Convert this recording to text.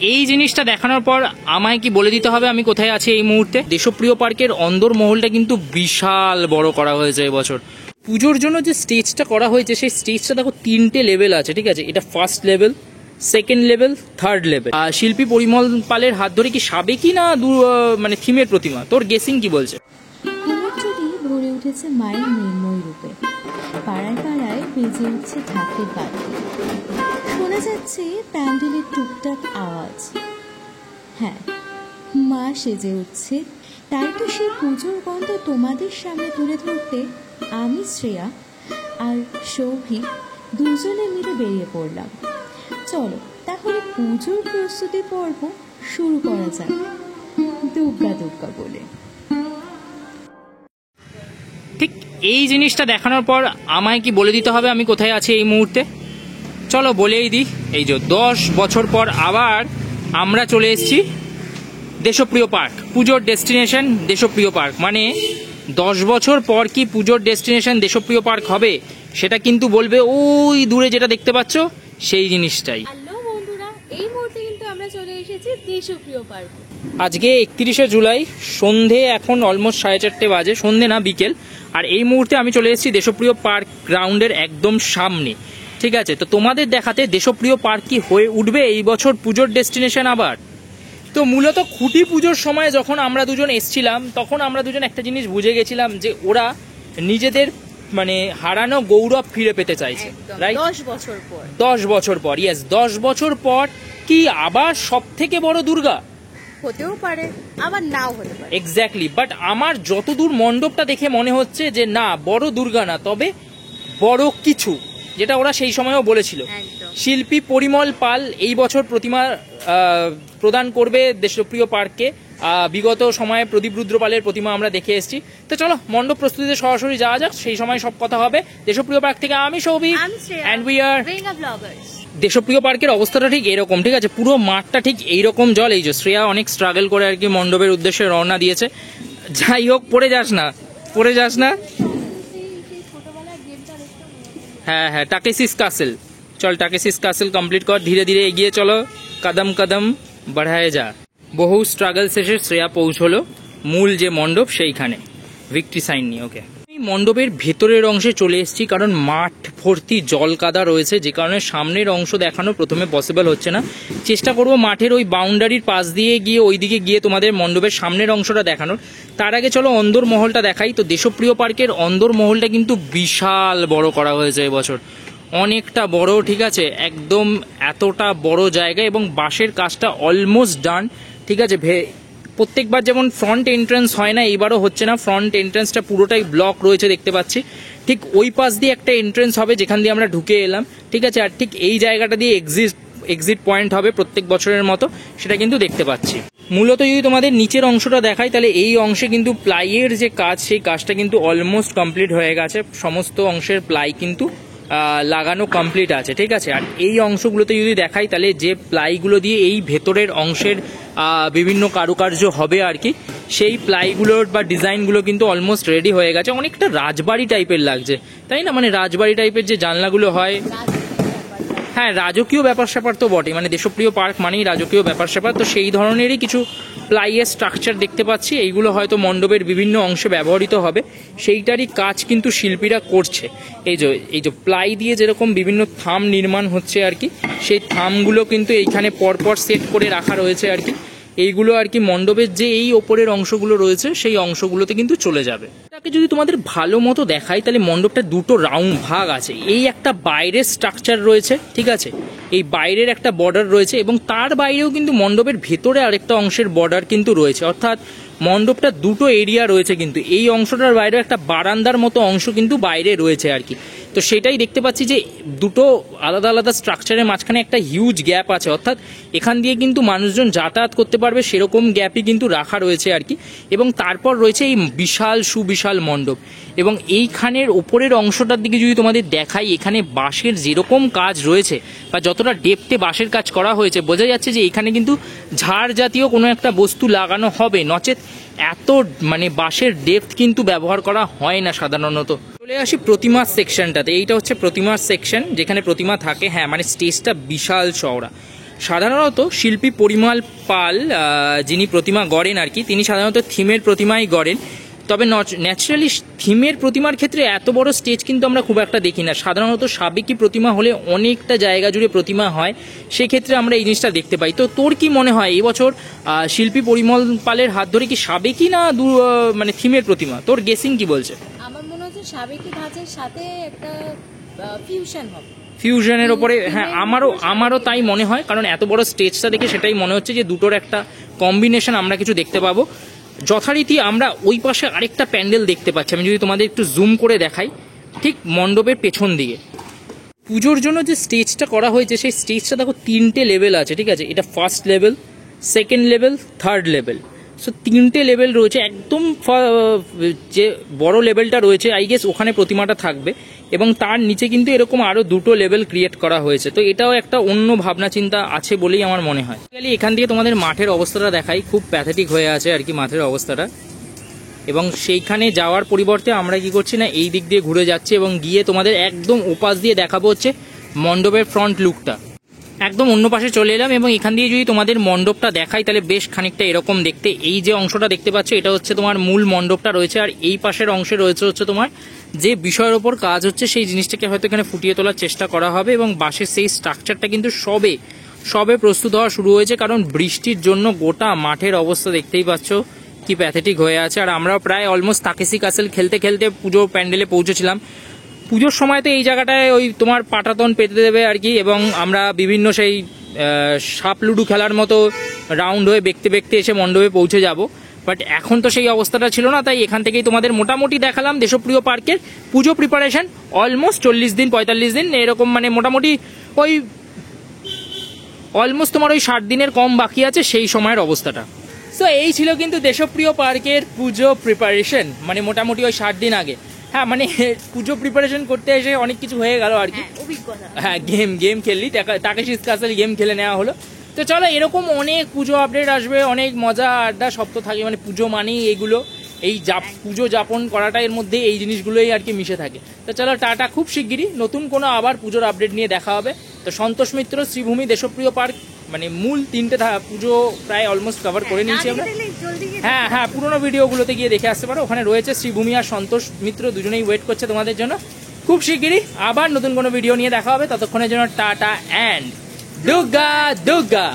এই জিনিসটা দেখানোর পর আমায় কি বলে দিতে হবে আমি কোথায় আছি এই মুহূর্তে? দেশপ্রিয় পার্কের অন্দর মহলটা কিন্তু বিশাল বড় করা হয়েছে এবছর। পুজোর জন্য যে স্টেজটা করা হয়েছে সেই স্টেজটা দেখো 3টে লেভেল আছে, ঠিক আছে? এটা first level, second level, third level. আর শিল্পী পরিমল পালের হাত ধরে কি সাবেকি না মানে থিমের প্রতিমা? তোর গেসিং কি বলছে? ভরে উঠেছে মায়ের মৃন্ময় রূপে, পাড়ায় পাড়ায় বেজে উঠছে ঢাকের বাতি, শোনা যাচ্ছে প্যান্ডেলের টুকটাক আওয়াজ। হ্যাঁ, মা সেজে উঠছে, তাই তো সেই পুজোর গন্ধ তোমাদের সামনে তুলে ধরতে আমি, শ্রেয়া আর সৌভিক দুজনে মিলে বেরিয়ে পড়লাম। চলো তাহলে পুজোর প্রস্তুতি পর্ব শুরু করা যাক, দুর্গা দুর্গা বলে। ঠিক এই জিনিসটা দেখানোর পর আমায় কি বলে দিতে হবে আমি কোথায় আছি এই মুহূর্তে? চলো বলেই দিই। এই যে 10 বছর পর আবার আমরা চলে এসেছি দেশপ্রিয় পার্ক, পুজোর ডেস্টিনেশন দেশপ্রিয় পার্ক। মানে 10 বছর পর কি পুজোর ডেস্টিনেশন দেশপ্রিয় পার্ক হবে সেটা কিন্তু বলবে ওই দূরে যেটা দেখতে পাচ্ছ সেই জিনিসটাই। হ্যালো বন্ধুরা, এই মুহূর্তে কিন্তু আমরা চলে এসেছি দেশপ্রিয় পার্ক। আজকে 31শে জুলাই, সন্ধে এখন অলমোস্ট 4:30 বাজে, সন্ধে না বিকেল। আর এই মুহূর্তে আমি চলে এসেছি দেশপ্রিয় পার্ক গ্রাউন্ডের একদম সামনে, ঠিক আছে? তো তোমাদের দেখাতে দেশপ্রিয় পার্ক কি হয়ে উঠবে এই বছর পুজোর ডেস্টিনেশন আবার। তো মূলত খুঁটি পুজোর সময় যখন আমরা দুজন এসছিলাম তখন আমরা দুজন একটা জিনিস বুঝে গেছিলাম যে ওরা নিজেদের মানে হারানো গৌরব ফিরে পেতে চাইছে, রাইট? 10 বছর পর 10 বছর পর, ইয়েস, 10 বছর পর কি আবার সব থেকে বড় দুর্গা হতেও পারে, আবার নাও হতে পারে। এক্স্যাক্টলি, বাট আমার যতদূর মণ্ডপটা দেখে মনে হচ্ছে যে না, বড় দুর্গা না, তবে বড় কিছু, যেটা ওরা সেই সময়ও বলেছিল। শিল্পী পরিমল পাল এই বছর প্রতিমা প্রদান করবে দেশপ্রিয় পার্ককে। বিগত সময়ে প্রদীপ রুদ্রপালের প্রতিমা আমরা দেখে এসেছি। তো চলো মণ্ডপ প্রস্তুতিতে সরাসরি যাওয়া যাক, সেই সময় সব কথা হবে। দেশপ্রিয় পার্ক থেকে আমি সৌভিক, এন্ড উই আর দেশপ্রিয় পার্কের অবস্থাটা ঠিক এরকম, ঠিক আছে? পুরো মাঠটা ঠিক এইরকম জল। এই যে শ্রেয়া অনেক স্ট্রাগল করে আর কি মণ্ডপের উদ্দেশ্যে রওনা দিয়েছে। যাই হোক, পড়ে যাস না, পড়ে যাস না। হ্যাঁ হ্যাঁ, টাকেসিস কাসেল, চল টাকেসিস কাসেল কমপ্লিট কর, ধীরে ধীরে এগিয়ে চলো, কদম কদম বাড়ায় যা। বহু স্ট্রাগল শেষে শ্রেয়া পৌঁছলো মূল যে মণ্ডপ সেইখানে, ভিক্টরি সাইন নিয়ে। ওকে, এই মণ্ডপের ভেতরের অংশে চলে এসেছি কারণ মাঠ ভর্তি জল কাদা রয়েছে, যে কারণে সামনের অংশ দেখানো প্রথমে পসিবল হচ্ছে না। চেষ্টা করব মাঠের ওই বাউন্ডারির পাশ দিয়ে গিয়ে ওইদিকে গিয়ে তোমাদের মণ্ডপের সামনের অংশটা দেখানোর। তার আগে চলো অন্দর মহলটা দেখাই। তো দেশপ্রিয় পার্কের অন্দর মহলটা কিন্তু বিশাল বড় করা হয়েছে এবছর, অনেকটা বড়, ঠিক আছে? একদম এতটা বড় জায়গা, এবং বাঁশের কাজটা অলমোস্ট ডান, ঠিক আছে? প্রত্যেকবার যেমন ফ্রন্ট এন্ট্রান্স হয় না, এইবারও হচ্ছে না। ফ্রন্ট এন্ট্রান্সটা পুরোটাই ব্লক রয়েছে দেখতে পাচ্ছি। ঠিক ওই পাশ দিয়ে একটা এন্ট্রান্স হবে যেখান দিয়ে আমরা ঢুকে এলাম, ঠিক আছে? আর ঠিক এই জায়গাটা দিয়ে এক্সিট পয়েন্ট হবে প্রত্যেক বছরের মতো, সেটা কিন্তু দেখতে পাচ্ছি। মূলত যদি তোমাদের নিচের অংশটা দেখাই তাহলে এই অংশে কিন্তু প্লাইয়ের যে কাজ, সেই কাজটা কিন্তু অলমোস্ট কমপ্লিট হয়ে গেছে। সমস্ত অংশের প্লাই কিন্তু লাগানো কমপ্লিট আছে, ঠিক আছে? আর এই অংশগুলোতে যদি দেখাই তাহলে যে প্লাইগুলো দিয়ে এই ভেতরের অংশের বিভিন্ন কারুকার্য হবে আর কি, সেই প্লাইগুলোর বা ডিজাইনগুলো কিন্তু অলমোস্ট রেডি হয়ে গেছে। অনেকটা রাজবাড়ি টাইপের লাগছে, তাই না? মানে রাজবাড়ি টাইপের যে জানলাগুলো হয়, হ্যাঁ, রাজকীয় ব্যাপার স্যাপার তো বটে, মানে দেশপ্রিয় পার্ক মানেই রাজকীয় ব্যাপার স্যাপার। তো সেই ধরনেরই কিছু প্লাইয়ের স্ট্রাকচার দেখতে পাচ্ছি, এইগুলো হয়তো মণ্ডপের বিভিন্ন অংশে ব্যবহৃত হবে, সেইটারই কাজ কিন্তু শিল্পীরা করছে। এই যে প্লাই দিয়ে যেরকম বিভিন্ন থাম নির্মাণ হচ্ছে আর কি, সেই থামগুলো কিন্তু এইখানে পরপর সেট করে রাখা রয়েছে আর কি। এইগুলো আর কি মণ্ডপের যে এই ওপরের অংশগুলো রয়েছে সেই অংশগুলোতে কিন্তু চলে যাবে। এটাকে যদি তোমাদের ভালো মতো দেখাই তাহলে মণ্ডপটা দুটো রাউন্ড ভাগ আছে। এই একটা বাইরের স্ট্রাকচার রয়েছে, ঠিক আছে? এই বাইরের একটা বর্ডার রয়েছে, এবং তার বাইরেও কিন্তু মণ্ডপের ভেতরে আরেকটা অংশের বর্ডার কিন্তু রয়েছে। অর্থাৎ মণ্ডপটা দুটো এরিয়া রয়েছে, কিন্তু এই অংশটার বাইরে একটা বারান্দার মতো অংশ কিন্তু বাইরে রয়েছে আর কি। তো সেটাই দেখতে পাচ্ছি যে দুটো আলাদা আলাদা স্ট্রাকচারের মাঝখানে একটা হিউজ গ্যাপ আছে, অর্থাৎ এখান দিয়ে কিন্তু মানুষজন যাতায়াত করতে পারবে সেরকম গ্যাপই কিন্তু রাখা রয়েছে আর কি। এবং তারপর রয়েছে এই বিশাল সুবিশাল মণ্ডপ, এবং এইখানের ওপরের অংশটার দিকে যদি তোমাদের দেখাই, এখানে বাঁশের যেরকম কাজ রয়েছে বা যতটা ডেপথে বাঁশের কাজ করা হয়েছে, বোঝা যাচ্ছে যে এখানে কিন্তু ঝাড় জাতীয় কোনো একটা বস্তু লাগানো হবে, নচেত এত মানে বাঁশের ডেপথ কিন্তু ব্যবহার করা হয় না সাধারণত। চলে আসি প্রতিমার সেকশনটাতে। এইটা হচ্ছে প্রতিমার সেকশন, যেখানে প্রতিমা থাকে। হ্যাঁ, মানে স্টেজটা বিশাল চওড়া, সাধারণত শিল্পী পরিমল পাল যিনি প্রতিমা গড়েন আর কি, তিনি সাধারণত থিমের প্রতিমাই গড়েন। তবে ন্যাচারালি থিমের প্রতিমার ক্ষেত্রে এত বড় স্টেজ কিন্তু আমরা খুব একটা দেখি না। সাধারণত সাবেকি প্রতিমা হলে অনেকটা জায়গা জুড়ে প্রতিমা হয়, সেক্ষেত্রে আমরা এই জিনিসটা দেখতে পাই। তো তোর কি মনে হয় এই বছর শিল্পী পরিমল পালের হাত ধরে কি সাবেকি না মানে থিমের প্রতিমা? তোর গেসিং কি বলছে? আমার মনে হচ্ছে সাবেকি ধাঁচের সাথে একটা ফিউশন হবে। ফিউশনের ওপরে, হ্যাঁ আমারও তাই মনে হয়, কারণ এত বড় স্টেজটা দেখে সেটাই মনে হচ্ছে যে দুটোর একটা কম্বিনেশন আমরা কিছু দেখতে পাবো। যথারীতি আমরা ওই পাশে আরেকটা প্যান্ডেল দেখতে পাচ্ছি, আমি যদি তোমাদের একটু জুম করে দেখাই, ঠিক মণ্ডপের পেছন দিকে পুজোর জন্য যে স্টেজটা করা হয়েছে সেই স্টেজটা দেখো 3টে লেভেল আছে, ঠিক আছে? এটা first level, second level, third level. So 3টে লেভেল রয়েছে। একদম যে বড় লেভেলটা রয়েছে আই গেস ওখানে প্রতিমাটা থাকবে, এবং তার নিচে কিন্তু এরকম আরো 2টো লেভেল ক্রিয়েট করা হয়েছে। তো এটাও একটা অন্য ভাবনা চিন্তা আছে বলেই আমার মনে হয়। এখান থেকে তোমাদের মাঠের অবস্থাটা দেখাই, খুব প্যাথেটিক হয়ে আছে আর কি মাঠের অবস্থাটা। এবং সেইখানে যাওয়ার পরিবর্তে আমরা কি করছি না, এই দিক দিয়ে ঘুরে যাচ্ছি এবং গিয়ে তোমাদের একদম ওপাশ দিয়ে দেখাবো হচ্ছে মণ্ডপের ফ্রন্ট লুকটা। একদম অন্য পাশে চলে এলাম এবং এখান দিয়ে যদি তোমাদের মণ্ডপটা দেখাই তাহলে বেশ খানিকটা এরকম দেখতে। এই যে অংশটা দেখতে পাচ্ছ এটা হচ্ছে তোমার মূল মণ্ডপটা রয়েছে, আর এই পাশের অংশে রয়েছে হচ্ছে তোমার যে বিষয়ের ওপর কাজ হচ্ছে সেই জিনিসটাকে হয়তো এখানে ফুটিয়ে তোলার চেষ্টা করা হবে। এবং বাঁশের সেই স্ট্রাকচারটা কিন্তু সবে প্রস্তুত হওয়া শুরু হয়েছে, কারণ বৃষ্টির জন্য গোটা মাঠের অবস্থা দেখতেই পাচ্ছ কি প্যাথেটিক হয়ে আছে। আর আমরা প্রায় অলমোস্ট তাকেসি ক্যাসেল খেলতে খেলতে পুজো প্যান্ডেলে পৌঁছেছিলাম। পুজোর সময় তো এই জায়গাটায় ওই তোমার পাটাতন পেতে দেবে আর কি, এবং আমরা বিভিন্ন সেই সাপ লুডু খেলার মতো রাউন্ড হয়ে দেখতে দেখতে এসে মণ্ডপে পৌঁছে যাব। বাট এখন তো সেই অবস্থাটা ছিল না, তাই এখান থেকেই তোমাদের মোটামুটি দেখালাম দেশপ্রিয় পার্কের পুজো প্রিপারেশন। অলমোস্ট 40 দিন 45 দিন এরকম, মানে মোটামুটি ওই অলমোস্ট তোমার ওই 60 দিনের কম বাকি আছে সেই সময়ের অবস্থাটা। সো এই ছিল কিন্তু দেশপ্রিয় পার্কের পুজো প্রিপারেশন, মানে মোটামুটি ওই 60 দিন আগে। হ্যাঁ, মানে পুজো প্রিপারেশন করতে এসে অনেক কিছু হয়ে গেল আর কি। হ্যাঁ, গেম খেললি, তাকেশিস ক্যাসেল গেম খেলে নেওয়া হলো। তো চলো, এরকম অনেক পুজো আপডেট আসবে, অনেক মজা আড্ডা সব তো থাকে, মানে পুজো মানেই এইগুলো, এই পুজো যাপন করাটা এর মধ্যে এই জিনিসগুলোই আর কি মিশে থাকে। তো চলো টাটা, খুব শিগগিরই নতুন কোনো আবার পুজোর আপডেট নিয়ে দেখা হবে। তো সন্তোষ মিত্র, শ্রীভূমি, দেশপ্রিয় পার্ক, মানে মূল 3টে পুজো প্রায় অলমোস্ট কভার করে নিয়েছি আমরা। হ্যাঁ, পুরোনো ভিডিওগুলোতে গিয়ে দেখে আসতে পারো, ওখানে রয়েছে। শ্রীভূমি আর সন্তোষ মিত্র দুজনেই ওয়েট করছে তোমাদের জন্য। খুব শিগগিরই আবার নতুন কোনো ভিডিও নিয়ে দেখা হবে, ততক্ষণের জন্য টাটা অ্যান্ড দুর্গা দুর্গা।